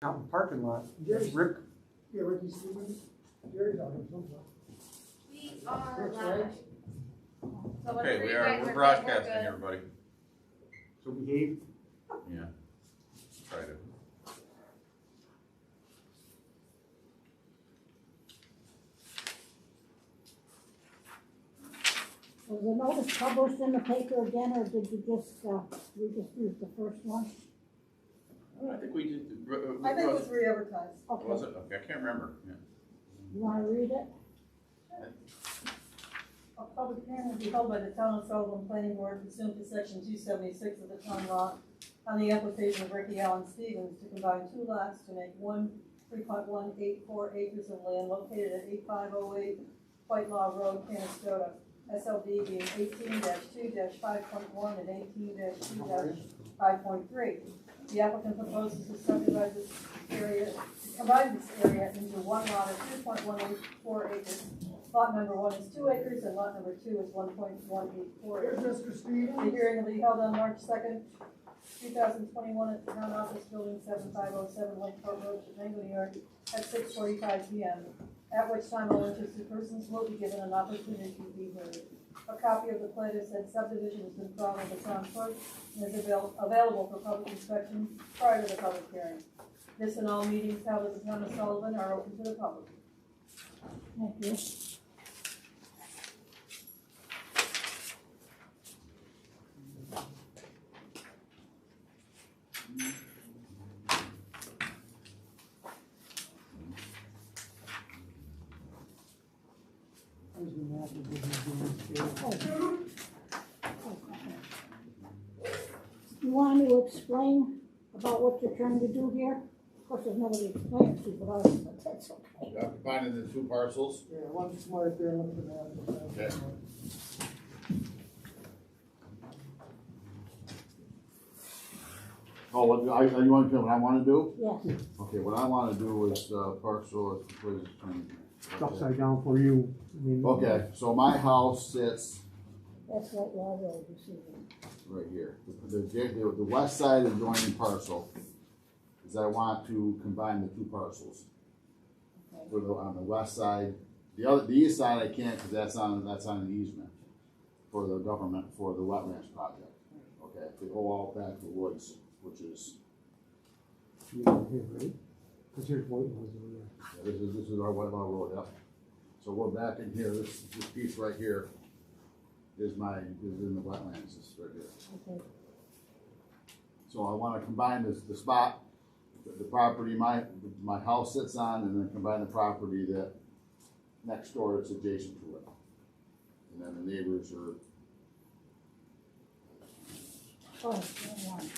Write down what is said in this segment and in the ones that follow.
out in the parking lot. Jerry's, Rick, yeah, Ricky's Stevens. Jerry's out here somewhere. We are Looks live. right. So Okay, when we you are, guys we're are good, broadcasting, good. everybody. so behave. Yeah. Try to. Was the notice published in the paper again, or did you just, we just used the first one? I think we just. I think it was re-advertised. Okay, Was it? Okay, I can't remember. Yeah. you wanna read it? A public hearing will be held by the Town of Sullivan Planning Board pursuant to section 276 of the town law on the application of Ricky Allen Stevens to combine two lots to make one 3.184 acres of land located at 8508 White Law Road, Canastota. SLD being 18-2-5.1 and 18-2-5.3. The applicant proposes to subdivide this area, to combine this area into one lot of 2.184 acres. Lot number 1 is 2 acres and lot number 2 is 1.184 Here's acres. Mr. Stevens. The hearing will be held on March 2nd, 2021 at the Town Office Building 7507 Lakeport Road, Chicago, New York at 6:45 p.m. At which time all interested persons will be given an opportunity to be heard. A copy of the plat of said subdivision has been filed with the town clerk and is available for public inspection prior to the public hearing. This and all meetings held at the Town of Sullivan are open to the public. Thank you. Here's the map of what he's doing here. You want to explain about what you're trying to do here? Of course, there's nobody explaining to you but us, but that's okay. I'm combining the two parcels. Yeah, one's right there, look at that. Okay. Oh, what, you want to know what I want to do? Yes, Okay, what I want to do is, parcel, please. It's upside down for you. I mean, Okay, so my house sits that's White Law Road, you see. right here. The west side adjoining parcel is I want to combine the two parcels. For the, on the west side, the east side I can't because that's on an easement for the government for the wetlands project. Okay, to go all back to the woods, which is, you know, here, right? Cause here's White Law over there. yeah, this is our White Law Road, yep. So we're back in here, this piece right here is in the wetlands, this right here. Okay, So I wanna combine the spot, the property my house sits on, and then combine the property that next door that's adjacent to it. And then the neighbors are, oh, that one.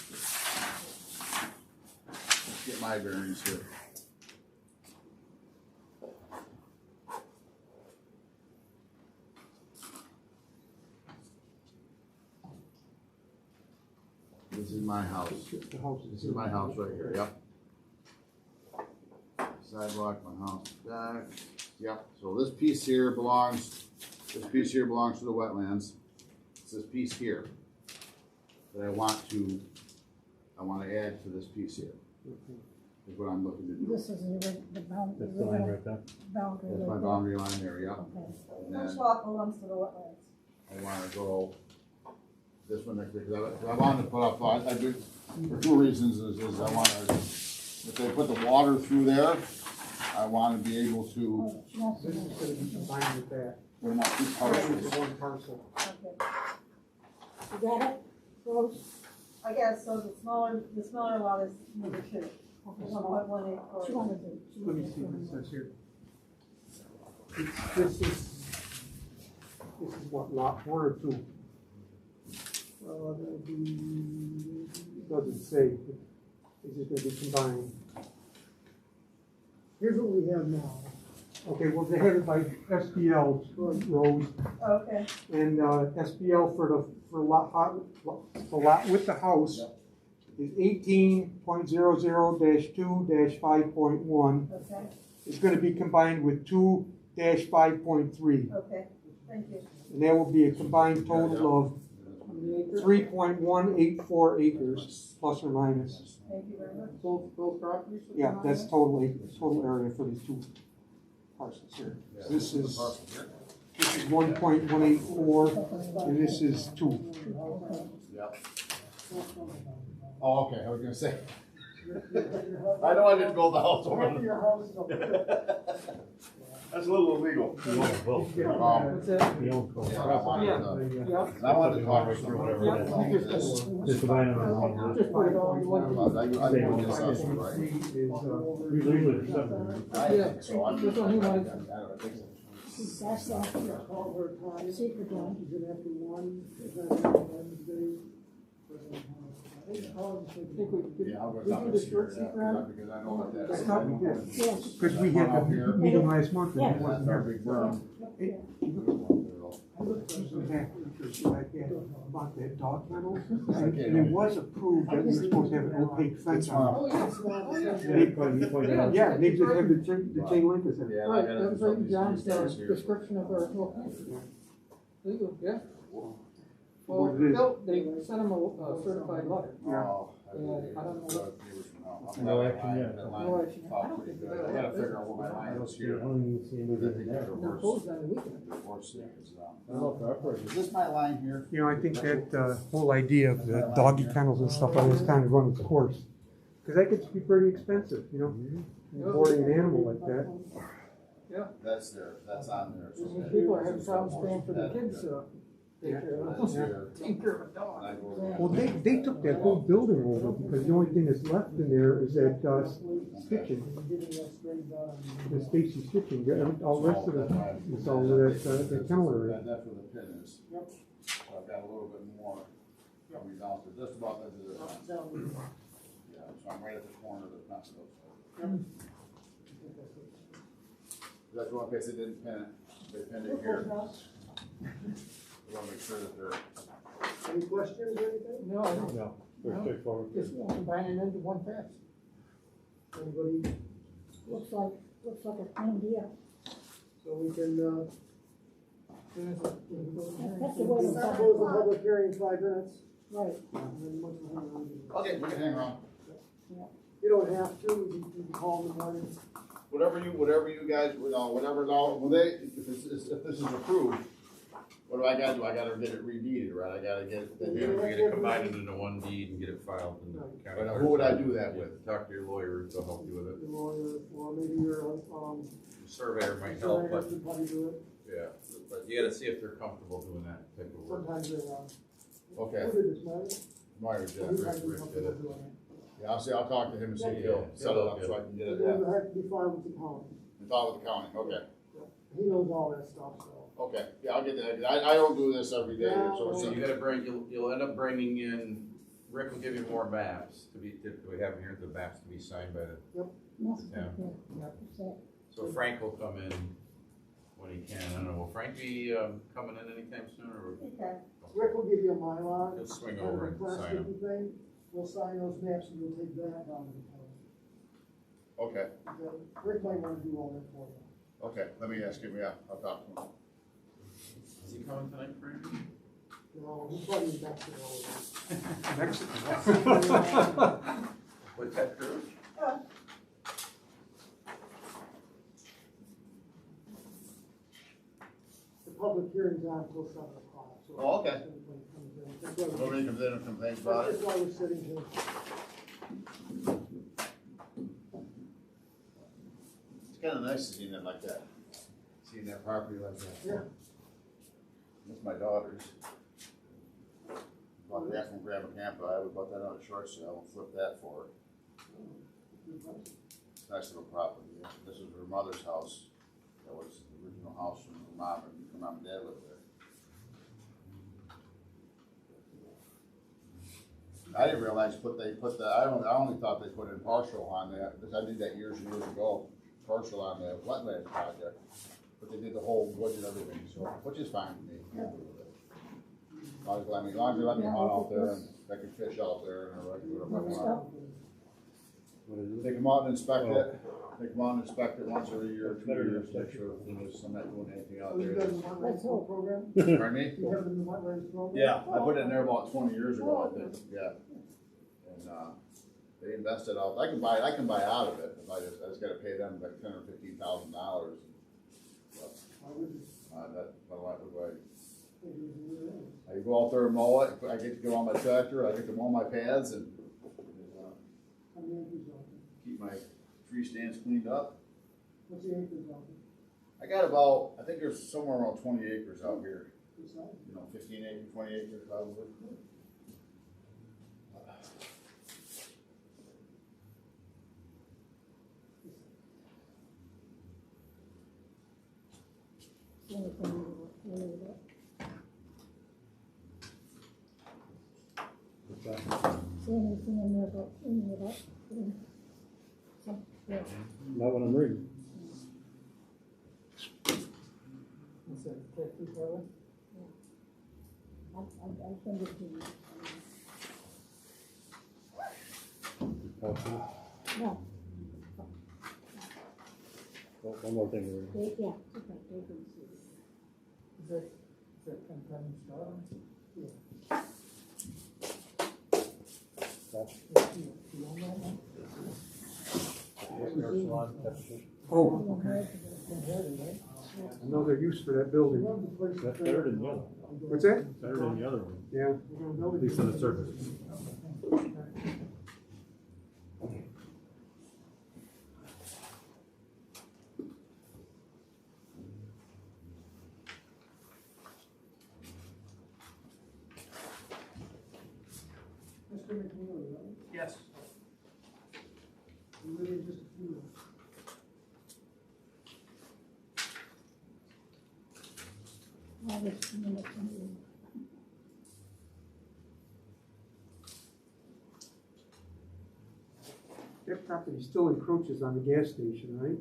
get my variance here. This is my house. The house This is my house right here, yep. Sidewalk, my house back, yep. So this piece here belongs to the wetlands. It's this piece here that I want to add to this piece here, is what I'm looking to do. This is the boundary. That's the line right there. Boundary. That's my right boundary line there, yep. there. Okay. And Which then lot belongs to the wetlands? I wanna go this one next, because I wanted to put up, I do, for two reasons, is I wanna, if they put the water through there, I wanna be able to, Oh, yes, This is gonna be combined with that. we're not two It's parcels. one parcel. okay. You got it, Rose? I guess, so the smaller lot is number 2. Okay, so 1.184. what you wanna do? Let me see what it says here. This is what, lot 1 or 2? That'll be, It doesn't say. Is it gonna be combined? here's what we have now. Okay, well, they have it by SBL rows, Okay, and SBL for the lot with the house is 18.00-2-5.1. okay, It's gonna be combined with 2-5.3, okay, thank you. and that will be a combined total of the acres? 3.184 acres, plus or minus. Thank you very much. Both properties? with the Yeah, that's minus? total area for these two parcels here. This is 1.184, and this is 2. Yep. Oh, okay, I was gonna say. I know I didn't build the house over Half of your house is up there. there. That's a little illegal. That's it? Yeah, I wanted to- Yeah. and I wanted to talk through whatever. Yeah. it is. Just put it all in one. I know the assessor, right? I think so. I'm- That's what he wanted. I don't think so. That's after the Culvert time. secret one. Is it after one, is that Wednesday? I think we could, Yeah, I'll go we talk do to the short Stuart, secret. because I know that I that's. thought we did. Yes. Because we had the meeting last month and it That's wasn't our here. big berm. Like that, about that dog kennel, and it was approved that we were supposed to have an opaque fence on Oh, yeah, it's not- it. Yeah, they just have the chain link is in. Yeah, Right, I gotta that was tell right in these John's guys here. description of our whole. Legal, yeah. Well, What it is. they sent him a certified letter. Oh, Yeah, I don't know. No action yet. No action yet. I don't think we I gotta figure out what my line is here. I don't even see anything there. They're closed on the weekend. Is this my line here? You know, I think that whole idea of the doggy kennels and stuff like this kind of run its course. Because that gets to be pretty expensive, you know, boarding an animal like that. That's there, that's on there. so that- People are having problems paying for the kids, take Yeah. care of That's them. here. Take care of a And dog. I go there. Well, they took that whole building over because the only thing that's left in there is that kitchen, the Stacy kitchen. All the rest of it is all that kennel area. That's where the pin is. Yep. So I've got a little bit more coming down to just about into the, yeah, so I'm right at the corner of the fence. That's one place they didn't pin it, they pinned it here. I wanna make sure that they're. Any questions or anything? No, I don't. No, they're straightforward. Just combining into one fence. Anybody, Looks like a clean deal. so we can, That's the way to close the public hearing in 5 minutes. Right. Okay, we can hang around. You don't have to, you can call in the morning. Whatever you guys, whatever's all, well, if this is approved, what do I gotta do? I gotta get it redeeded, right? I gotta get it. Yeah, we gotta combine it into one deed and get it filed in the county. But who would I do that with? Talk to your lawyer to help you with it. Your lawyer, or maybe your, Surveyor might help, surveyor but, could probably do it. yeah, but you gotta see if they're comfortable doing that type of work. Sometimes they, Okay, who did this, Mary? Myers did, Sometimes Rick they're did comfortable it. doing it. Yeah, I'll talk to him and see if he'll set it up so I can get It it, doesn't have to be filed with the county. it's all with the county, okay. He knows all that stuff, so. Okay, yeah, I'll get that, I don't do this every day, so it's. So you gotta bring, you'll end up bringing in, Rick will give you more maps to be, we have here, the maps to be signed by the, Yes, Yeah. that's it. so Frank will come in when he can. I don't know, will Frank be, coming in anytime soon, or? Okay. Rick will give you a Mylar. He'll swing kind of over a and sign them. plasticky thing. We'll sign those maps and we'll take that down to the county. Okay, Okay, Rick might wanna do all that for you. okay, let me ask him, yeah, I'll talk to him. Is he coming tonight, Frank? No, he's probably in Mexico. Mexico. With that crew? The public hearing's on until 7:00, so. Oh, okay. if anybody comes in, that's why we're- Nobody comes in and complains about it? That's why we're sitting here. It's kinda nice seeing it like that, seeing that property like that. Yeah. That's my daughter's. Bought that from Grandma Campa, I would bought that on a short sale, and flipped that for her. It's a nice little property, yeah. This is her mother's house, that was the original house from her mom and dad lived there. I didn't realize I only thought they put in partial on that, because I did that years and years ago, partial on the wetland project. But they did the whole wood and everything, so, which is fine with me. As long as they let me hunt out there and I can fish out there and I can do whatever I want. What is it? They come out and inspect it, They come out and inspect it once every year, or 2 years, make sure there's some not doing anything out Oh, you there. guys want Let's hope. program? Pardon me? You have the new wetlands program? Yeah, I put it in there about 20 years ago, I think, yeah. And, they invested out, I can buy out of it, if I just gotta pay them like $10,000 or $15,000. Why would you? I go out there and mow it, I get to go on my tractor, I get to mow my pads and, How many acres out there? keep my tree stands cleaned up. What's the acres out there? I got about, I think there's somewhere around 20 acres out here, Good size. 15 acres, 20 acres probably. See anything with it? What's that? See anything in there about cleaning it up? Yeah. Not what I'm reading. What's that, cat food parlor? I'll send it to you. Possible. No, One more thing to read. yeah, okay, they can see. Is that Penn Star? You own that one? Oh, okay. Inherited, right? Another use for that building. One of the places That's that- better than the other. What's that? Better than the other one, Yeah. We're gonna build at it. least on the surface. Mr. McNeely, right? Yes. You live in just a few minutes. All this minutes and you. That property still encroaches on the gas station, right?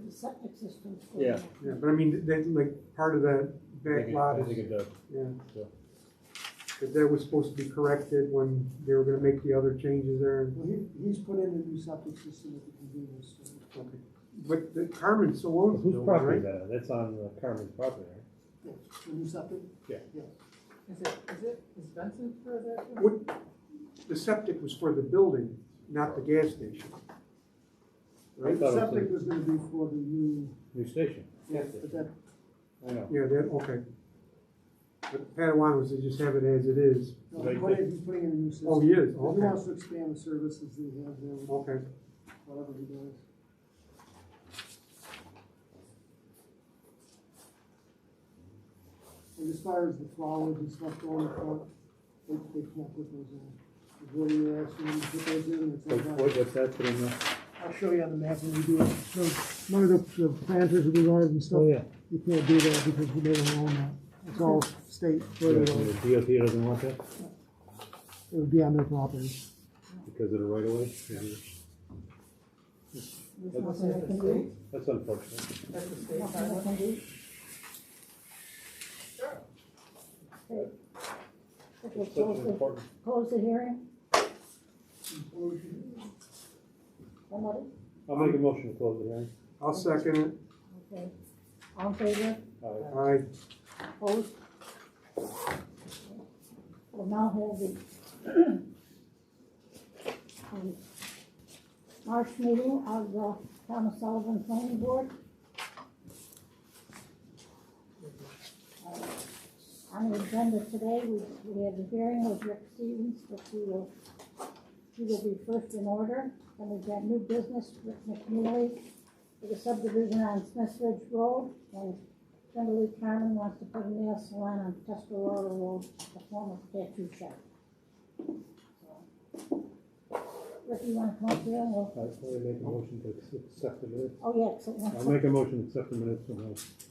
The septic system's. Yeah. Yeah, but I mean, that, like, part of that back lot I think is, it does. yeah. Yeah. But that was supposed to be corrected when they were gonna make the other changes there. Well, he's put in a new septic system at the convenience store. Okay. But the Carmen still owns the Whose building, property is right? that? That's on Carmen's property, right? Yes, the new septic? Yeah. Yes. Is Benson for that? What, the septic was for the building, not the gas station. Right? thought it was Septic was gonna be for the new, New station. but that, I know. Yeah, that, okay. But Padawan was to just have it as it is. no, Right. he's putting in a new system. Oh, he is, He okay. wants to expand the services that he has there, Okay. whatever he does. And as far as the flowers and stuff going front, they can't put those in. Is what you were asking them to put those in, it's like that. What's that put in there? I'll show you on the map when we do it. So none of the planters that we wanted and stuff, Oh, yeah. you can't do that because we don't own that. It's all state, further The away. DOT doesn't want that It would be on their property. because of the right of way? There's nothing I can do. That's unfortunate. That's the state Nothing I highway? can do. Okay. Okay, Such close an the, important. close the hearing. Somebody, I'll make a motion to close the hearing. I'll second it. okay. All in favor? Aye. Aye. Opposed? We'll now have the March meeting of the Town of Sullivan Planning Board. On the agenda today, we have the hearing with Rick Stevens, which he will be first in order. Then we've got new business, Rick McNeely, for the subdivision on Smith Ridge Road, and Kimberly Carmen wants to put a nail salon on Tuscarora Road, the former tattoo shop. So, Rick, you wanna come up here and we'll, I'll make a motion to accept the minutes. oh yeah, so, I'll make a motion to accept the minutes from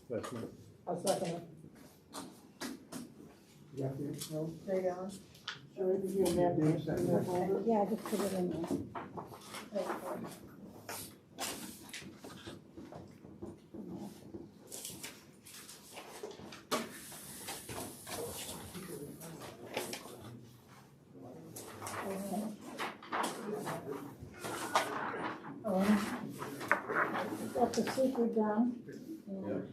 last night. I'll second it. Yeah, yeah. No? Stay down. Sure, if you get a map, in that folder. yeah, just put it in there. got the secret done. And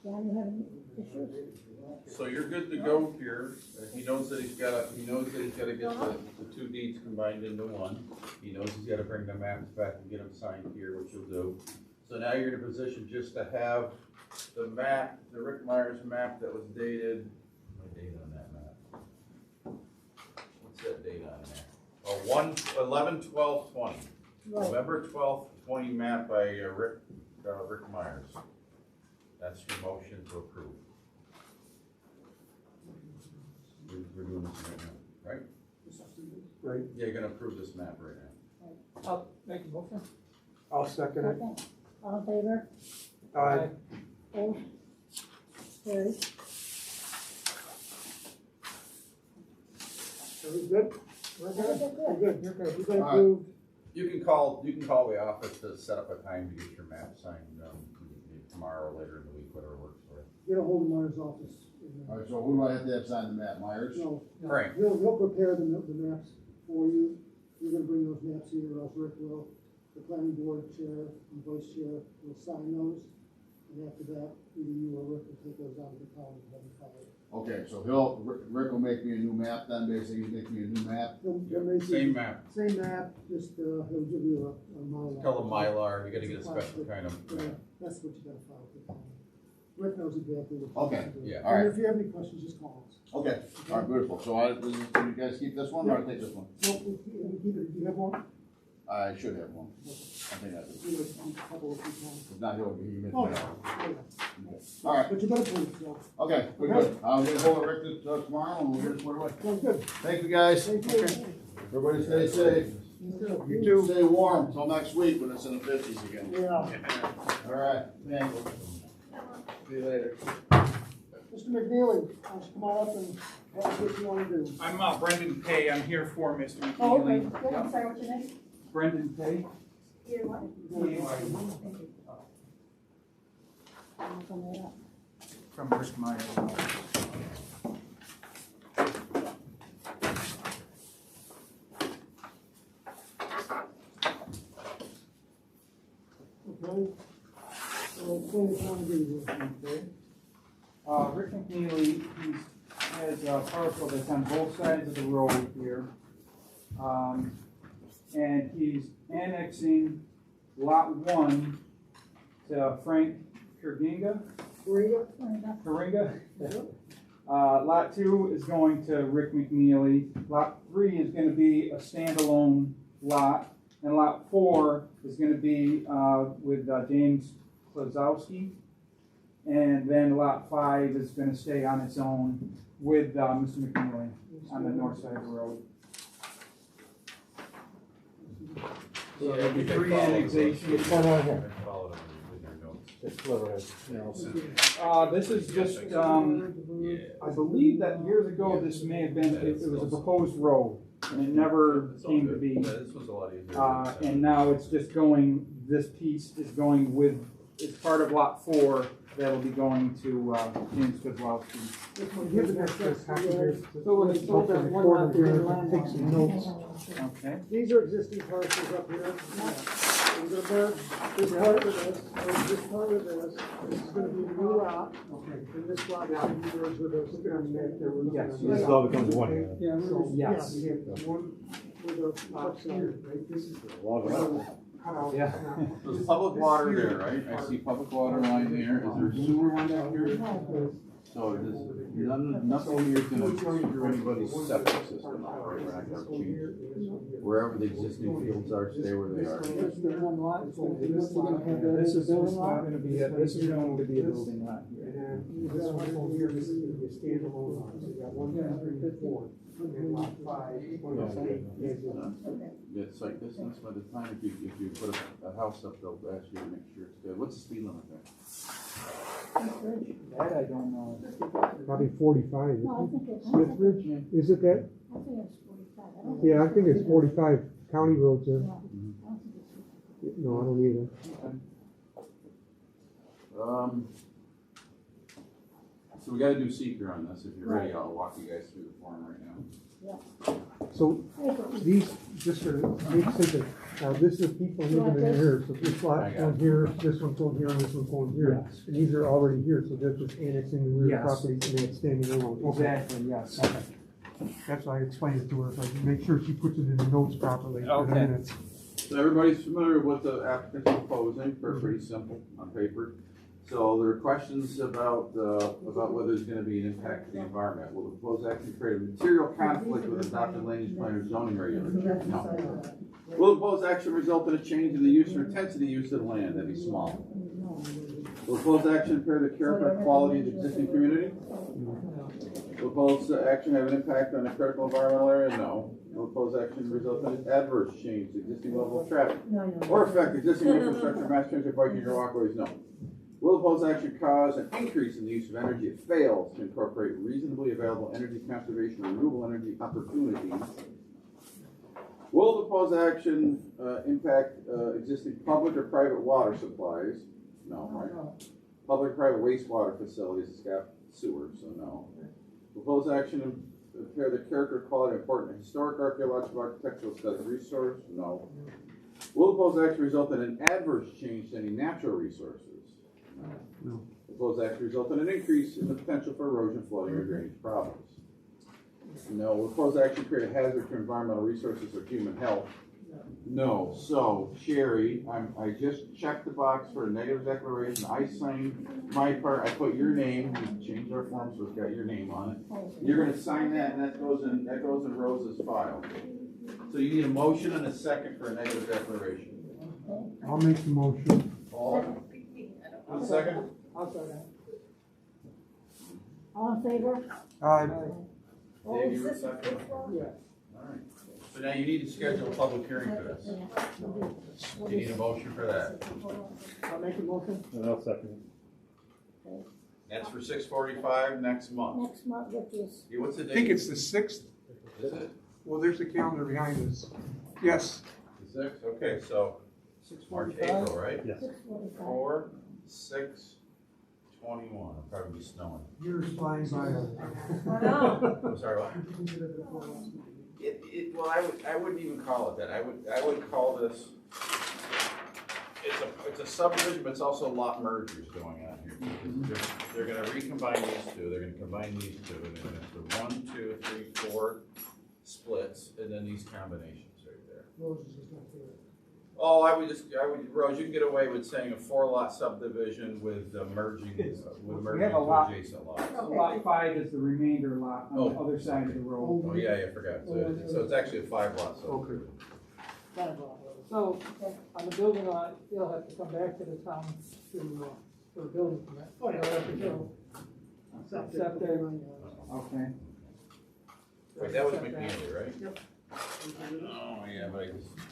John, you have any issues? So you're good to go here. He knows that he's gotta get the two deeds combined into one. He knows he's gotta bring the maps back and get them signed here, which he'll do. So now you're in a position just to have the map, the Rick Myers map that was dated, what date on that map? What's that date on there? 11/12/20. Right. November 12th, 20 map by Rick Myers. That's your motion to approve. We're doing this right now, right? Right, Yeah, you're gonna approve this map right now. I'll make a motion. I'll second it. Second, all in favor? Aye. Opposed? Carried. So we good? We're I good? think that's We're good. good, you're good. We got All right. approved. You can call the office to set up a time to get your map signed, tomorrow or later in the week, whatever works for you. Get a hold of Myers' office. All right, so who do I have to have sign the map, Myers? No, Frank, he'll prepare the maps for you. You're gonna bring those maps here, or else Rick will. The planning board chair and vice chair will sign those. And after that, either you or Rick will take those out of the county and have them filed. Okay, so Rick will make me a new map then, basically, make me a new map. He'll make you- same map. Same map, just, he'll give you a Mylar. Tell them Mylar, you gotta get a special kind of. Yeah, that's what you gotta file with the county. Rick knows exactly what. Okay, to do. yeah, all right. And if you have any questions, just call us. Okay, all right, beautiful. So do you guys keep this one or I take this one? No, we keep it, you have one? I should have one. I think I do. We have a couple of times. If not, he'll give me. Oh, yeah. All right, But you better prove it, so. okay, we're good. I'll get hold of Rick tomorrow and we'll get it squared away. Sounds good. Thank you, guys. Thank you. Everybody stay safe. You too. Stay warm till next week when it's in the 50s again. Yeah. All right, thanks. See you later. Mr. McNeely, why don't you come on up and tell us what you wanna do? I'm Brendan Pay. I'm here for Mr. McNeely. Oh, okay. Yeah, I'm sorry, what's your name? Brendan Pay. Here, what? I'll come right up. From Rick Myers. Okay. So, explain what you wanna do here. Rick McNeely, has a parcel that's on both sides of the road here. And he's annexing lot 1 to Frank Kurginga. Karinga. Lot 2 is going to Rick McNeely. Lot 3 is gonna be a standalone lot. And lot 4 is gonna be, with, James Klazowski. And then lot 5 is gonna stay on its own with, Mr. McNeely on the north side of the road. So there'll be 3 annexations. It's clever as, you know. This is just, I believe that years ago, this may have been, it was a proposed road, and it never came to be. Yeah, this was a lot easier. And now it's just going, this piece is going with, it's part of lot 4, that'll be going to, James Kozlowski. Give it extra copy here. So when they sold that one lot, they didn't land Take some notes. Okay. These are existing parcels up here. We're gonna merge this part with this, merge this part with this. This is gonna be a new lot. And this lot is gonna be merged with this. Yes. This all becomes one here. Yeah, so, Yes. yeah, one with a upside, right? This is Log it up. cut out. Yeah. There's public water there, right? I see public water line there. Is there sewer line down here? So nothing here is gonna screw anybody's septic system out, right? We're not gonna change. Wherever the existing fields are, stay where they are. There's the one lot, it's gonna be this lot. This is going to be a building lot here. And then this one over here, this is gonna be a standalone lot. So you got 1, 2, 3, 4. And lot 5. Yeah, site distance, by the time if you put a house up, they'll ask you to make sure it's good. What's the speed limit there? That I don't know. Probably 45. No, I think it's, Smith Ridge, is it that? I think it's 45. I don't think Yeah, I think it's 45 county roads there. no, I don't think it's. No, I don't either. So we gotta do seeker on this. If you're ready, I'll walk you guys through the form right now. So these, just to make sense, now this is people living in here, so this lot's going here, this one's going here, and this one's going here. Yes. And these are already here, so they're just annexing the rear Yes. properties and that's standing alone. Okay. Exactly, yes. That's why I explained it to her, so I can make sure she puts it in the notes properly for the Okay. minutes. So everybody's familiar with the applicant's proposing, they're pretty simple on paper. So there are questions about whether there's gonna be an impact to the environment. Will the proposed action create a material conflict with adopted land use plan or zoning regulations? No. Will the proposed action result in a change in the use or intensity use of the land? That'd be small. Will the proposed action impair the character and quality of the existing community? Will the proposed action have an impact on a critical environmental area? No. Will the proposed action result in an adverse change to existing level of traffic? Or affect existing infrastructure, mass transit, biking, or walkways? No. Will the proposed action cause an increase in the use of energy? It fails to incorporate reasonably available energy conservation or renewable energy opportunities. Will the proposed action impact existing public or private water supplies? No, right? Public or private wastewater facilities, it's got sewer, so no. Proposed action impair the character, quality, important historic, archaeological, architectural, aesthetic resource? No. Will the proposed action result in an adverse change to any natural resources? No. Proposed action result in an increase in the potential for erosion, flooding, or drainage problems? No. Will proposed action create a hazard to environmental resources or human health? No. So, Sherry, I just checked the box for a negative declaration. I signed my part. I put your name. We changed our form, so it's got your name on it. You're going to sign that, and that goes in Rose's file. So you need a motion and a second for a negative declaration. I'll make the motion. Paul? A second? I'll second. All in favor? Dave, you were a second? Yeah. All right. So now you need to schedule a public hearing for this. You need a motion for that. I'll make a motion. And I'll second That's for 6:45 next month. Next month, which is, What's the I think date? it's the 6th. Is it Well, there's a calendar behind us. Yes. the 6th? Okay, so March, 6:45. April, right? Yes. 6:45. 4, 6, 21. It'll probably be snowing. Years flying by. I'm sorry, what? Well, I wouldn't even call it that. I would call this, it's a subdivision, but it's also lot mergers going on here. Because they're gonna recombine these two, they're gonna combine these two, and they're gonna do 1, 2, 3, 4 splits, and then these combinations right there. Rose is just not there. Oh, Rose, you can get away with saying a 4-lot subdivision with merging We have a lot. to adjacent lots. Lot 5 is the remainder lot on the other side of the road. Oh, yeah, I forgot. So it's actually a 5-lot subdivision. Okay. So, on the building lot, they'll have to come back to the town to, for a building permit. Oh, yeah. They'll have to go. Accept it. Okay. Wait, that was McNeely, right? Yep. Oh, yeah, but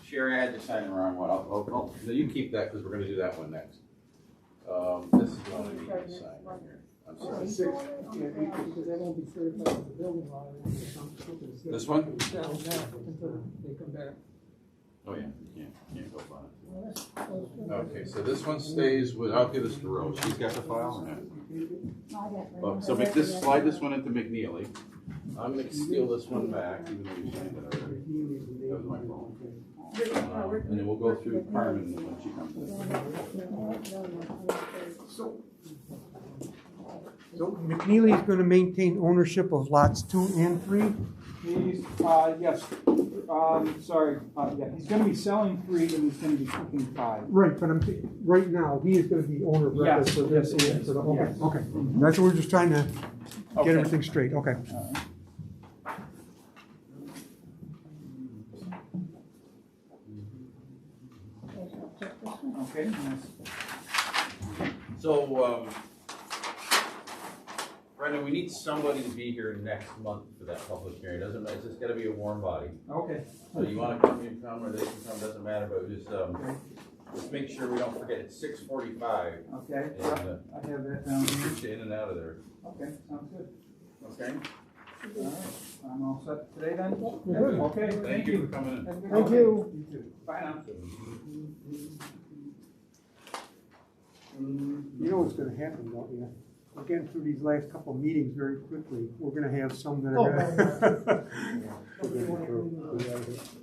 Sherry, I had to sign the wrong one. No, you keep that, because we're gonna do that one next. This is the one I need to sign right here. I'm sorry. Because they won't be certified as a building lot. This one? Until they come back. Oh, yeah, you can't go on it. well, this goes with- Okay, so this one stays with, I'll give this to Rose. She's got the file? Yeah. No, I got Well, it. so slide this one into McNeely. I'm gonna steal this one back, even though you signed it already. That was my fault. And then we'll go through Carmen when she comes in. So McNeely's gonna maintain ownership of lots 2 and 3? He's, yes, sorry, yeah, he's gonna be selling 3 and he's gonna be keeping 5. Right, but right now, he is gonna be owner of record Yes, for this. yes, he and is. for the- Okay, Yes. okay. That's what we're just trying to Okay. get everything straight, okay. Okay, nice. So, Brendan, we need somebody to be here next month for that public hearing. Doesn't matter, it's just gotta be a warm body. Okay. So you wanna come, you can come, or they can come, doesn't matter, but just make sure we don't forget, it's 6:45. Okay, And, I have that down here. get you in and out of there, Okay, sounds good. okay? All right, I'm all set today then? Good. Okay, Thank you for coming in. Have a good Thank day. you. You too. Bye now. You know what's gonna happen, don't you? we're getting through these last couple of meetings very quickly. We're gonna have some that Oh, are gonna.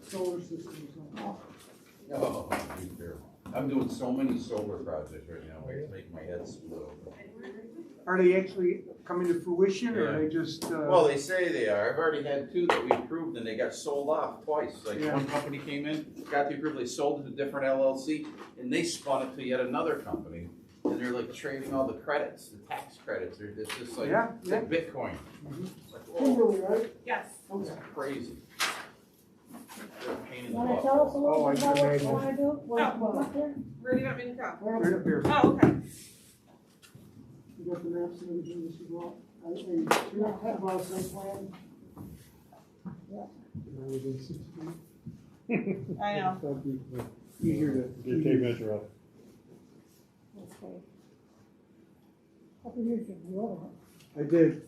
Solar systems. Oh, I'm doing so many solar projects right now, it's making my head split open. Are they actually coming to fruition, or are they just, Well, they say they are. I've already had two that we approved and they got sold off twice. Like Yeah. one company came in, got the approval, they sold it to a different LLC, and they spun it to yet another company. And they're like trading all the credits, the tax credits. It's just like, Yeah, it's like Bitcoin. Like, whoa, Kimberly, right? Yes. it's crazy. They're a pain in the Wanna butt. tell us a little Oh, I bit can about what you imagine. wanna do? What Oh. you want there? Where do you want me to go? right up here? Oh, okay. You got the maps and everything, this is all, you have about a site plan? Within 6 feet. I know. So it'd be easier to. Your tape measure up. Okay. Couple years ago, I did.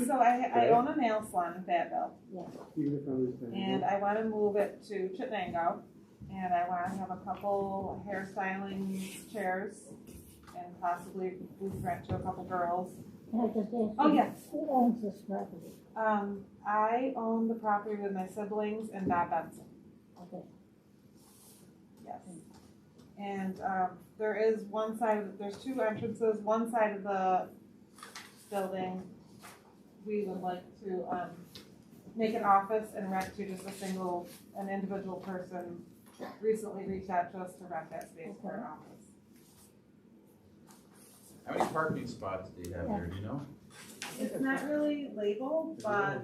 So I own a nail salon in Fayetteville, Even if I was there. and I wanna move it to Chittenango, and I wanna have a couple hairstyling chairs, and possibly booth rent to a couple girls. can I just ask you? Oh, yes. Who owns this property? I own the property with my siblings and Bob Benson, Okay. yes. And, there is one side, there's two entrances, one side of the building, we would like to, make an office and rent to just an individual person recently reached out to us to rent that space for an office. How many parking spots do you have there, do you know? It's not really labeled, but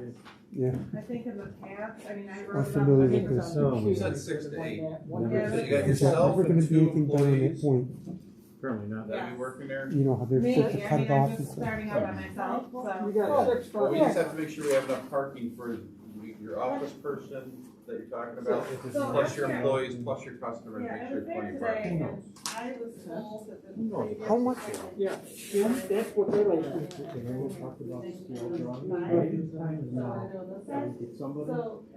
Yeah. I think in the past, I mean, I I'm wrote it familiar up. with this. You said 6 to 8. Yeah, So you got Is that yourself ever gonna and be two anything done on that employees. point? Currently not. That be working there? You know how they're Me, supposed to I cut mean, it I'm off and just stuff? starting out by myself, so. You got 6 Well, we spots. just have to make sure we have enough parking for your office person that you're talking about, So plus your I'm here. employees, plus your customers, Yeah, make I sure was it's plenty there of today, parking. and I was told that the previous. How much? Yeah, that's what they're like. Get somebody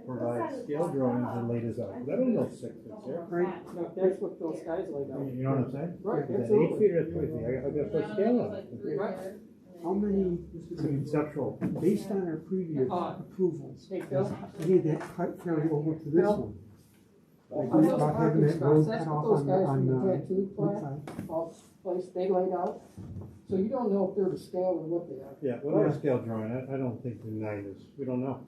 provide scale drawings and lay this out. I don't know 6 feet there. Right? No, that's what those guys laid out. You know what I'm saying? Right, Is that 8 absolutely. feet or 20 feet? I gotta put scale on it. Right. How many, It's conceptual. based on our previous approvals, Hey, Bill. any of that cut carry over to this Bill. one? Like On those about having parking that road spots, that's cut what off those on, guys on, from the tattoo which plant, side? place they laid out. So you don't know if they're the scale or what they are. Yeah, without a scale drawing, I don't think the 9 is, we don't know.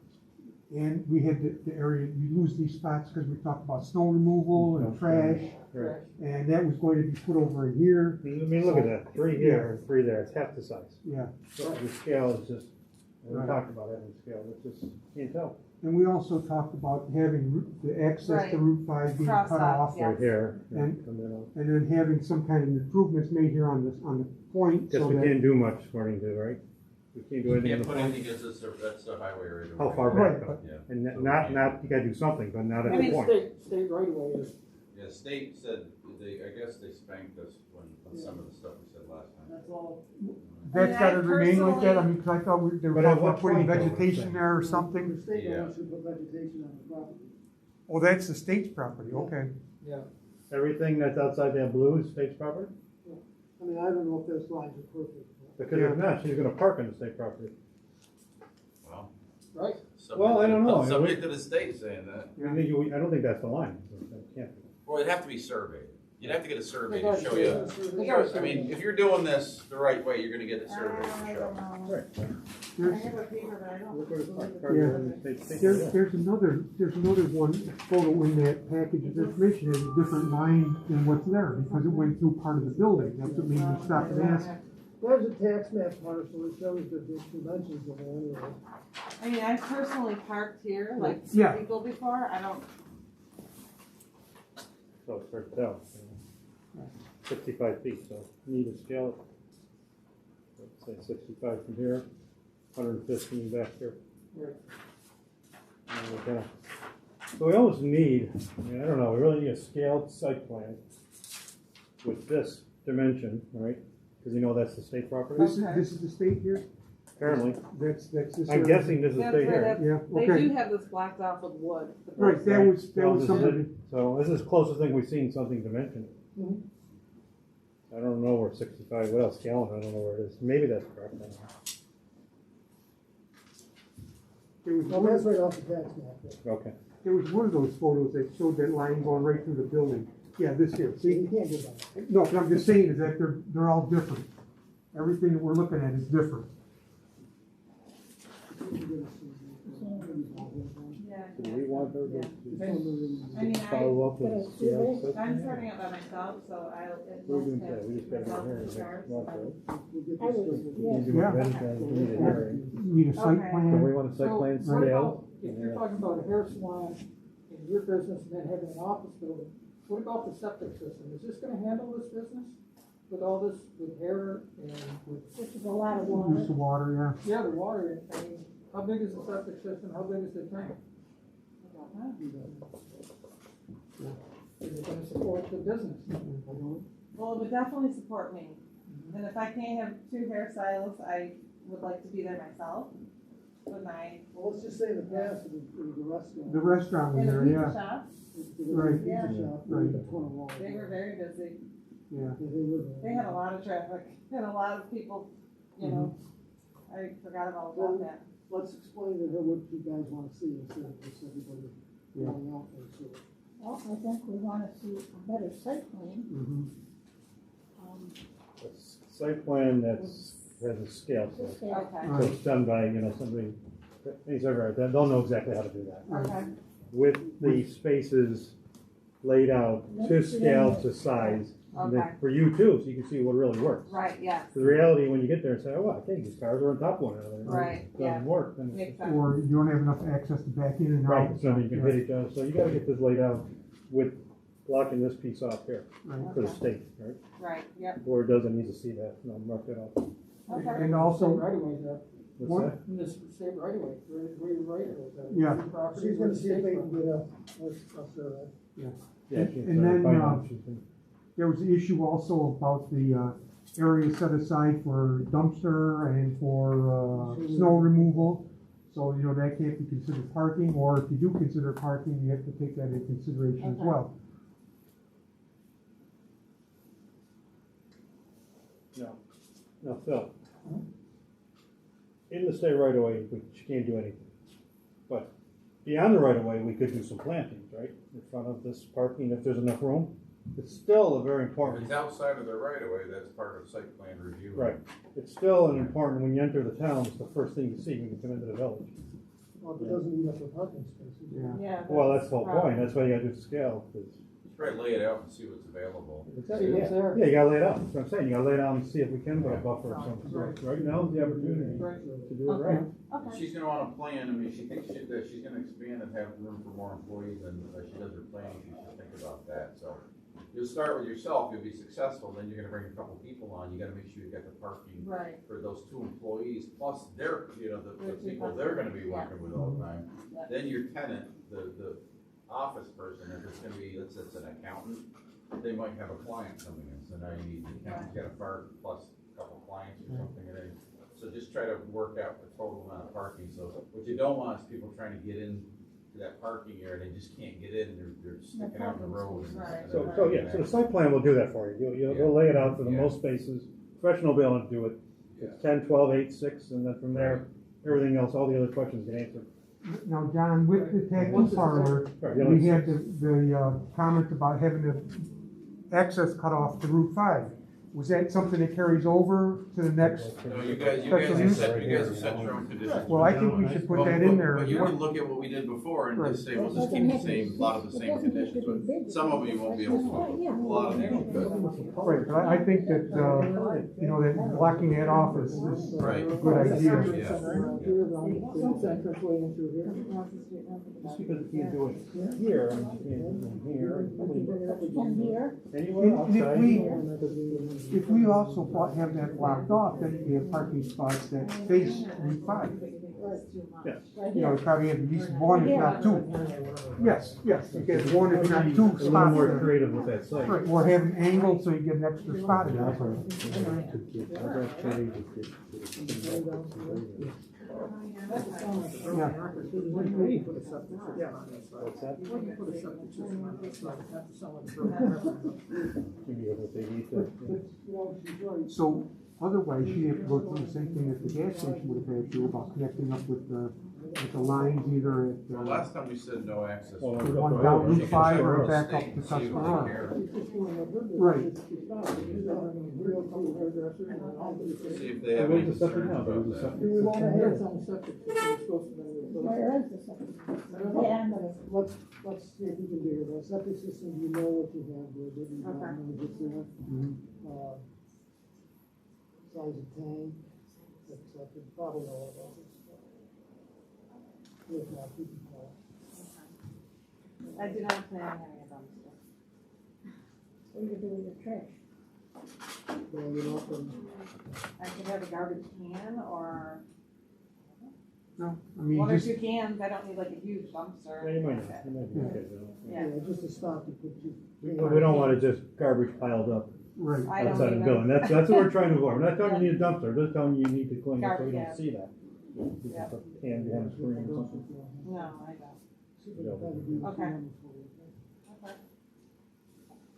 And we had the area, you lose these spots because we talked about snow removal and trash, Right. and that was going to be put over in here, I mean, look at that, 3 here and 3 there, it's half the size. yeah. So the scale is just, we Right. talked about having scale, it's just, can't tell. And we also talked about having the access to Right. Route 5 being Cross cut off, off, yeah. Right here. And- come in on- and then having some kind of improvements made here on the point, Guess so we that. can't do much according to, right? We can't do You anything on can't the put point. anything, because that's the highway right away. How far Right, back though? but- Yeah. And not, you gotta do something, but not at I the mean, point. state right away is, Yeah, state said, I guess they spanked us on some of the stuff we said last time. That's all. That's gotta I remain like that, I personally- mean, 'cause I thought they were But at talking what about putting point, though, vegetation is there or The something. state Yeah. wants to put vegetation on the property. Oh, that's the state's property, okay. Everything that's outside that blue is state's property? I mean, I don't know if those lines are perfect. Because if not, she's gonna park on the state property. Well. Right. Well, I don't know. Subject to the state saying that. I don't think that's the line. It can't be. Well, it'd have to be surveyed. You'd have to get a survey They to gotta show say you. that. They gotta say I mean, that. if you're doing this the right way, you're gonna get a survey to I show. don't know. Right. I There's, have a paper, but I don't. Look where it's parked. believe Parked Yeah. in the state. there's another one photo in that package of information, has a different line than what's there, because it went through part of the building, that's what made me stop and ask. There's a tax map parcel, it shows the dimensions of it anyway. I mean, I personally parked here, like Yeah. people before, I don't, So it's hard to tell. 65 feet, so you need to scale it. Let's say 65 from here, 115 back here. Right. And we're gonna- So we almost need, I mean, I don't know, we really need a scaled site plan with this dimension, right? Because you know that's the state property, This is the state here? apparently. That's this. I'm area? guessing this is That's state where here. that- Yeah, they do okay, have this blocked off with wood. right, that was So this is something, it. So this is the closest thing we've seen something dimensioned. I don't know where 65, what else, Gallon, I don't know where it is. Maybe that's correct. I don't know. Well, that's right off the tax map there. Okay. There was one of those photos that showed that line going right through the building. Yeah, this here, See, you see? can't do that. No, what I'm just saying is that they're all different. Everything that we're looking at is different. Yeah. Do we want her to I mean, follow up with? I'm starting out by myself, so I'll, it We're most doing have that, we just gotta myself get in here. charge, We'll get I this would, straight. yeah. We need a hearing. You need a site Okay. plan. Do we want a site So, plan what scale? about, if you're talking about a hair salon in your business and then having an office building, what about the septic system? Is this gonna handle this business? With all this, with hair and with, Which is a lot of water. Use of water, yeah. yeah, the water, I mean, how big is the septic system? How big is the tank? Is it gonna support the business? Well, it would definitely support me. And if I can't have two hairstylists, I would like to be there myself with my, Well, let's just say in the past, it was the restaurant. The restaurant was in a there, pizza yeah. shop, Right. Pizza shop, Right. with a ton of walls. they were very busy. Yeah. Yeah, they were. They had a lot of traffic and a lot of people, you know, I forgot all about that. Let's explain to her what you guys wanna see instead of just everybody going out there, so. Well, I think we wanna see a better site plan. Mhm. A site plan that's, has a scale to it. Okay. Okay, So it's done by, somebody, these are, they'll know exactly how to do that. okay, With the spaces laid out to scale to size. And then Okay. for you too, so you can see what really works. right, yeah, The reality, when you get there and say, oh, wow, okay, these cars are on top of one another. Right, It doesn't work. Then makes it's, sense. Or you don't have enough access to back in and out. right, so you can hit each other. So you gotta get this laid out with blocking this piece off here Right. for the state, right? Right, yep, Or it doesn't need to see that, no, mark that off. okay. And also, Right away there, What's What? that? in this state right away, where you're right away there. Yeah. Property She's where gonna the see if they state's can from. get a survey. Yeah, And- she's and trying to then, find out. She's been- there was the issue also about the area set aside for dumpster and for snow removal. So, that can't be considered parking, or if you do consider parking, you have to take that into consideration as Okay. well. No, Phil. In the state right away, we can't do anything. But beyond the right of way, we could do some plantings, right? In front of this parking, if there's enough room. It's still a very If important, it's outside of the right of way, that's part of site plan review. right. It's still an important, when you enter the town, it's the first thing you see when you come into the village. Well, if it doesn't need enough parking spaces. Yeah. Yeah. Well, that's the whole right. point. That's why you gotta do the scale. 'Cause- Try to lay it out and see what's available. See what's there. Yeah, you gotta lay it out. That's what I'm saying. You gotta lay it out and see if we can put a buffer or something. So right now is the opportunity to do it Okay. right. Okay, She's gonna wanna plan, I mean, she thinks that she's gonna expand and have room for more employees, and as she does her planning, she should think about that, so. You'll start with yourself, you'll be successful, then you're gonna bring a couple people on, you gotta make sure you got the parking right, for those two employees, plus their, the Their two people they're gonna be customers, working with all the time. Yeah. Then your tenant, the office person, if it's gonna be, let's say it's an accountant, they might have a client coming in, so now you need, the accountant's got a park plus a couple clients or something, and then, so just try to work out the total amount of parking, so what you don't want is people trying to get in to that parking area, and they just can't get in, and they're sticking out in the road. and- Right. and So, they're- so yeah, so the site plan will do that for you. You'll lay it out for the Yeah. most spaces. Professional will be able to do it. Yeah. It's 10, 12, 8, 6, and then from there, everything else, all the other questions get answered. Now, John, with the tattoo parlor, Right, you'll we have had the comment about having the access cut off to Route 5. Was that something that carries over to the next? No, you guys Special have use? set, you guys have set your own conditions. Well, I think we should put that in there. But you can look at what we did before and just say, well, just keep the same, a lot of the same conditions, but some of them you won't be able to, a lot of them you could. Right, but I think that, that blocking that off is Right. a good idea. Around here, around this entrance way into here. Just because you can't do it here, and you can't do it here, And here, anywhere And if outside. if we also have that blocked off, then we have parking spots that face Route 5. Yeah. Probably have at least one, if not two. Yes, yes, you get one, if not two A little spots more there. creative with that site. Right, or have an angle so you get an extra spot in there. What do you put a septic system on this side? What's that? What do you put a septic system on this side? Have to sell it for a Maybe if they need to. You know, she's right. So otherwise, she'd have to go through the same thing that the gas station would have had to about connecting up with the lines either at, Well, last time we said no access. Well, the one down Route 5 or back up to See what Tuscarora. they care. Right. See if they have Where's any the septic concerns now? about There's a that. septic Do we want to system have here. some septic system? It's supposed to be. Where is the septic? Yeah, and the- Let's see if we can do it. The septic system, you know what you have there, that you know when it gets there. Size of tank, accepted, probably all of those. If not, you can call. I do not plan on having a dumpster. what do you do with your trash? Well, you know, from I could have a garbage can or No, I mean, one or just, two cans. I don't need like a huge dumpster. Yeah, you might like not, that. you might be okay, though. Yeah. just to stop to put you. We don't want it just garbage piled up right. I don't outside the even- building. That's what we're trying to avoid. We're not telling you you need a dumpster, we're just telling you you need to clean it so you Yeah. don't see that. You can Yeah. put a can behind the screen or something. No, I don't. Okay.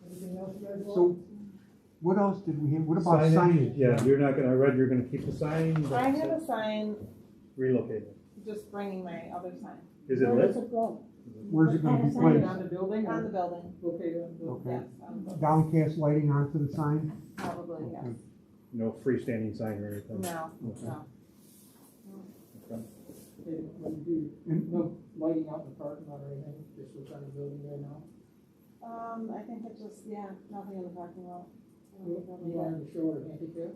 Anything else you guys want? So what else did we have? What about signage? Yeah, you're not gonna, I read you're gonna keep the sign, but I have a sign relocate it. just bringing my other sign Is it Where lit? does it go? Where's it gonna be What kind of placed? On the building on the or building. located on the building? Okay. Yes, on the building. Downcast lighting onto the sign? Probably, yes. Okay. No freestanding sign or anything? No, Okay. no. Okay. When you do, And no lighting out in the parking lot or anything, just what's on the building there now? I think it's just, yeah, nothing in the parking lot. You want to show it handicap?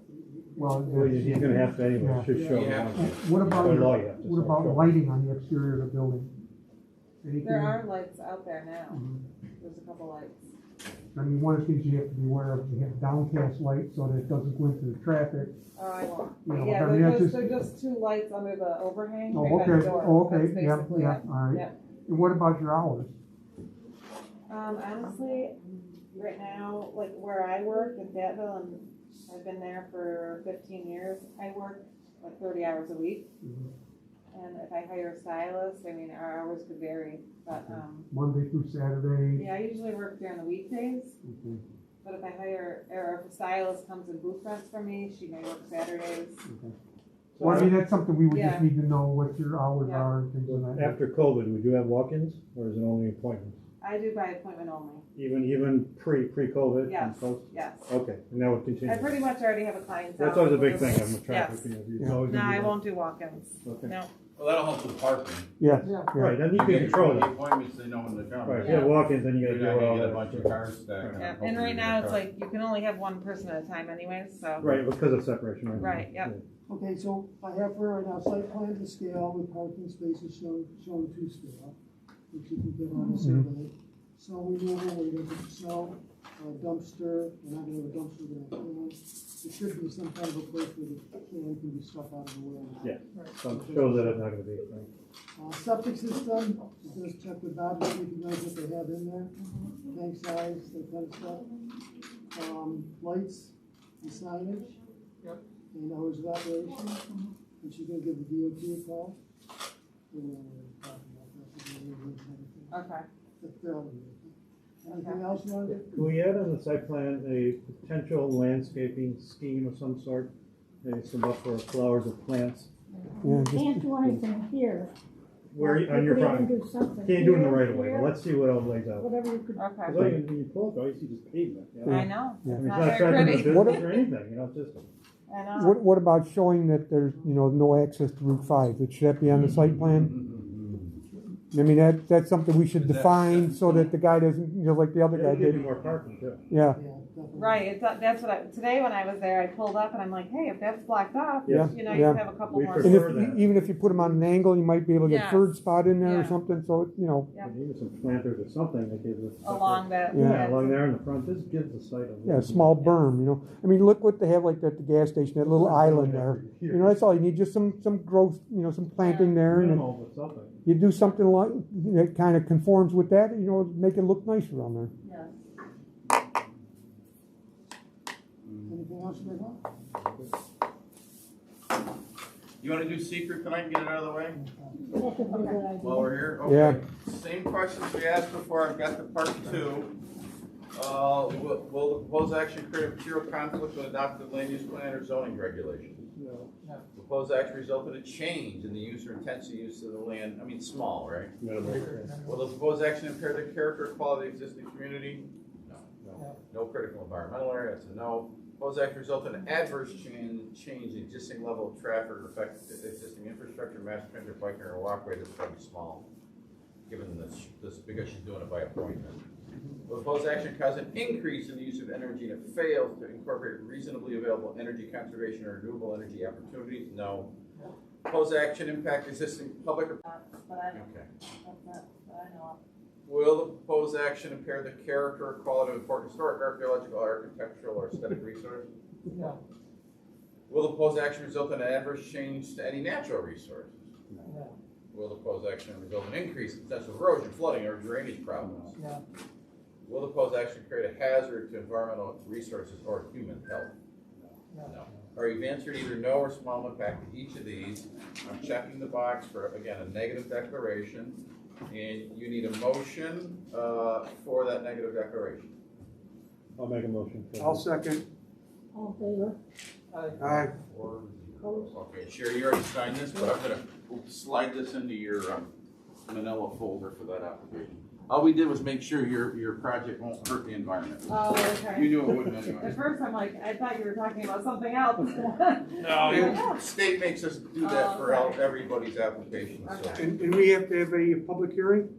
Well, Well, he's gonna have to anyway, Yeah. should show. Yeah. what about, By law, you have to what about show. lighting on the exterior of the building? Anything? There are lights out there now. Mhm. There's a couple lights. I mean, one of the things you have to be aware of, you have downcast lights so that it doesn't go into the traffic. Oh, I won't. You know, Yeah, I mean, they're that's just, just- they're just two lights under the overhang Oh, right by the okay, door. oh, okay, That's yeah, basically yeah, it. all right. Yeah. And what about your hours? Honestly, right now, like where I work in Fayetteville, and I've been there for 15 years, I work like 30 hours a week. And if I hire a stylist, I mean, our hours could vary, but, Monday through Saturday? yeah, I usually work during the weekdays. Okay, But if I hire, or if a stylist comes and booth rents for me, she may work Saturdays. okay. Well, I mean, that's something we would just Yeah. need to know what your hours Yeah. are and things like that. After COVID, would you have walk-ins or is it only appointments? I do by appointment only. Even pre-COVID? and Yes, post? yes. Okay, and that would continue. I pretty much already have a clientele. That's always a big thing, Yes. I'm traffic. You know, it's Yeah. always No, gonna be I like- won't do walk-ins. Okay. No. Well, that'll help with parking. Yes, Yeah. yeah. Right, then you You can get control 20 it. appointments, they know when they're coming. Right, if you have walk-ins, then you You're gotta not deal with all gonna get a that. bunch of cars stacked. Yeah, hopefully and you right get a now it's car. like, you can only have one person at a time anyways, so. Right, because of separation, right? Right, yep. Okay, so I have for right now site plan to scale with parking spaces shown to scale, which you can get on the survey. Snow removal, we're gonna put snow, dumpster, we're not gonna have a dumpster, we're gonna have a can. There should be some kind of a place where the can can be stuck out of the way. Yeah. So it shows that it's not gonna be, right? Septic system, just check with Bob to see if he knows what they have in there, tank size, that kind of stuff. Lights and signage. Yep. And hours of operation, and she's gonna give the DOT a call. We're gonna talk about that. Okay. That's fairly good. Anything else you wanna do? Can we add on the site plan a potential landscaping scheme of some sort? Maybe some buffer flowers or plants? Yeah, You just- can't do anything here. Where, You on your could even front, do something can't do it in the here, right of way, here, but let's see what else lays out. whatever you could. Okay. Cause all you pull up, all you see is pavement, you know? I know. Yeah. I It's mean, not it's not very attracting the pretty. business or anything, you know, it's just. I know. What about showing that there's, no access to Route 5? Should that be on the site plan? I mean, that's something we should Is that- define so that the guy doesn't, like the other guy It'll give you did. more parking too. Yeah, Yeah, definitely. Right, that's what today when I was there, I pulled up and I'm like, hey, if that's blocked off, Yeah, you know, yeah. you can have a couple We more. and prefer- if, that. even if you put them on an angle, you might be able to get a Yes. third spot in there or Yeah. something, so, Yeah. And even some planters or something that gives it. Along that. Yeah. Along there in the front, this gives the site a. yeah, a little small bit- berm, I mean, look what they have like at the gas station, that little island there. That's all you need, just some growth, some planting there, and then Minimal, but something. you do something like, that kind of conforms with that, make it look nice around there. Yeah. Anything else you might want? You wanna do secret tonight and get it out of the way? That could be a good idea. While we're here? Yeah. Okay. Same questions we asked before, I've got the part two. Will the proposed action create a material conflict with adopted land use plan or zoning regulations? No. The proposed action result in a change in the use or intensity use of the land, I mean, small, right? Minimal. Will the proposed action impair the character or quality of the existing community? No. No critical environmental area, that's a no. Proposed action result in an adverse change in existing level of traffic or affect existing infrastructure, mass transit, biking, or walkway, that's probably small, given this, because she's doing it by appointment. Will the proposed action cause an increase in the use of energy and it fails to incorporate reasonably available energy conservation or renewable energy opportunities? No. Proposed action impact existing public or, But I don't, okay. that's not, but I know. Will the proposed action impair the character or quality of important historic, archaeological, architectural, or aesthetic resource? No. Will the proposed action result in an adverse change to any natural resources? No. Will the proposed action result in an increase in potential erosion, flooding, or drainage problems? No. Will the proposed action create a hazard to environmental resources or human health? No. No. All right, you've answered either no or small impact to each of these. I'm checking the box for, again, a negative declaration, and you need a motion for that negative declaration. I'll make a motion. I'll second. All in favor? Aye. Opposed? Okay, Sherry, you already signed this, but I'm gonna slide this into your manila folder for that application. All we did was make sure your project won't hurt the environment. Oh, okay. You knew it wouldn't anyway. At first, I'm like, I thought you were talking about something else. No, the state makes us do that for everybody's application, so. And we have to have a public hearing?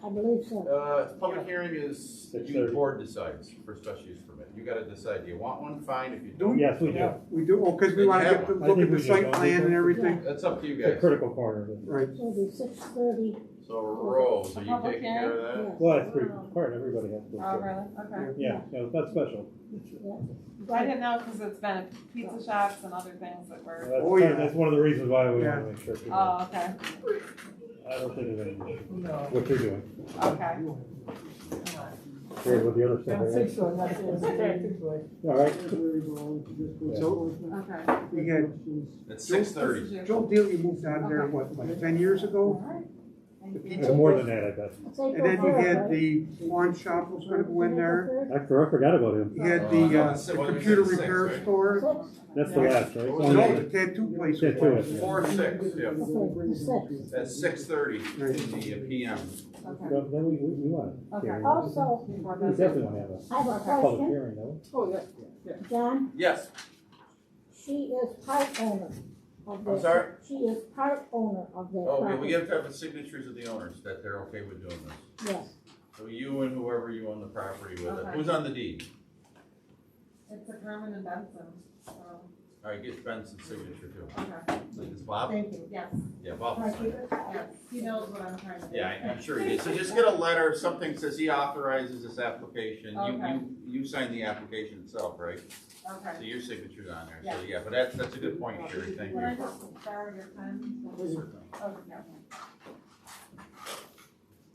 I believe so. Public hearing is, the board decides for special use permit. You gotta decide, do you want one? Fine, if you don't. Yes, we do. We do, oh, because we want to get to I look think at the we site should. plan and everything. That's up to you It's a guys. critical part of it. Right. So it'll be 6:30. So Rose, are you Public taking care of that? Yes. Well, it's pretty part, everybody has to. Oh, really? Okay. Yeah, it's not special. I didn't know because it's been pizza shops and other things that were. Oh, yeah. That's one of the reasons why we Yeah. want to make sure. people- Oh, okay. I don't think there's any issue. No. What you're doing. Okay. Shared with the other I stuff. don't think so, not it's tactics, like. All right. So Okay. we had It's 6:30. Joe Dealey moved out there, what, like 10 years ago? Thank you. It's more than that, I bet. It's And April then we 3rd, had right? the pawn shop was gonna go in there. I forgot about him. You had what the was it, computer 6, repair right? store. 6? That's the last, right? What was No, it? the tattoo place was Tattoo, last. yeah. 4 to 6, yeah. Okay, the 6th. At 6:30 in the PM. Okay. Well, then we want it. Okay. Hearing. Also, We definitely want to have I have a a public question. hearing, though. Oh, yeah. John, Yes, she is part owner of this. I'm sorry? She is part owner of that okay, we property. have to have the signatures of the owners that they're okay with doing this. Yes. So you and whoever you own the property with it. Okay. Who's on the deed? It's a Carmen and Benson. So, All right, get Benson's signature too. okay. Is Bob? Thank you. Yes. Yeah, Bob. Can I keep it? Yes. He knows what I'm trying to do. Yeah, I'm sure he did. So just get a letter, something says he authorizes this application. Okay. You sign the application itself, right? So Okay. your signature's on there. So Yeah. yeah, but that's a good point, Sherry. Thank Can I you. just borrow your pen? Oh, yeah.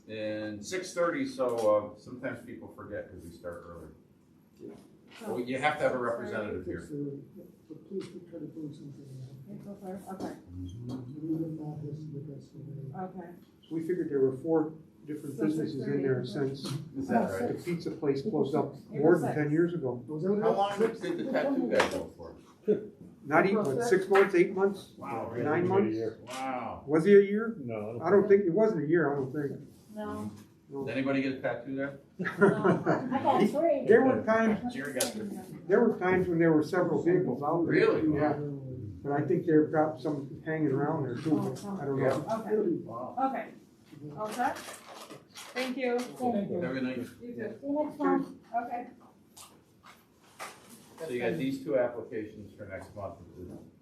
And 6:30, so sometimes people forget because we start early. Well, you have to have a representative here. So please try to bring something April 3rd. Okay. out. We would not this with us today. Okay. We figured there were 4 different So businesses in there 6:30. since Is that the right? pizza place closed up more than 10 years ago. Was that How long did the tattoo guy go for? Not even, what, 6 months, 8 months? Wow, Yeah, 9 we months? did a year. Wow. Was he a year? No. I don't think, it wasn't a year, I don't think. No. Did anybody get a tattoo there? I got 3. There were times, Jerry got there. there were times when there were several vehicles out there. Really? Yeah, but I think they've got some hanging around there too, I don't know. Okay. Wow. Okay. All set? Thank you. Thank you. Have a good night. You too. See you next month. Okay. So you got these 2 applications for next month.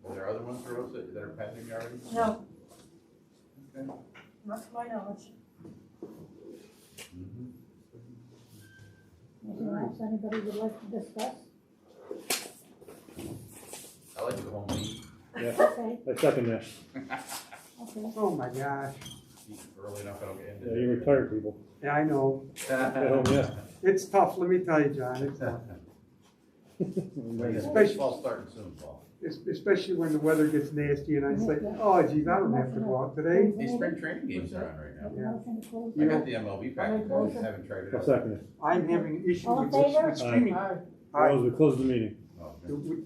Are there other ones, Rose, that are pending already? No. Okay. Not to my knowledge. Mhm. Anything else anybody would like to discuss? I like the home meet. Yeah, Okay, I second that. okay. Oh my gosh, Eat early enough, I don't get into Yeah, it. you retired people. yeah, I know, At home, yeah. it's tough, let me tell you, John, it's tough. Baseball's starting soon, Paul. Especially when the weather gets nasty and I say, oh geez, I don't have to go out today. These spring training games are on right now. Yeah. Motion to close. I got the MLB package, I just haven't tried it I'll out. second it. I'm having an issue All in with favor? streaming. Aye. Aye. We close the meeting. Oh, okay. We-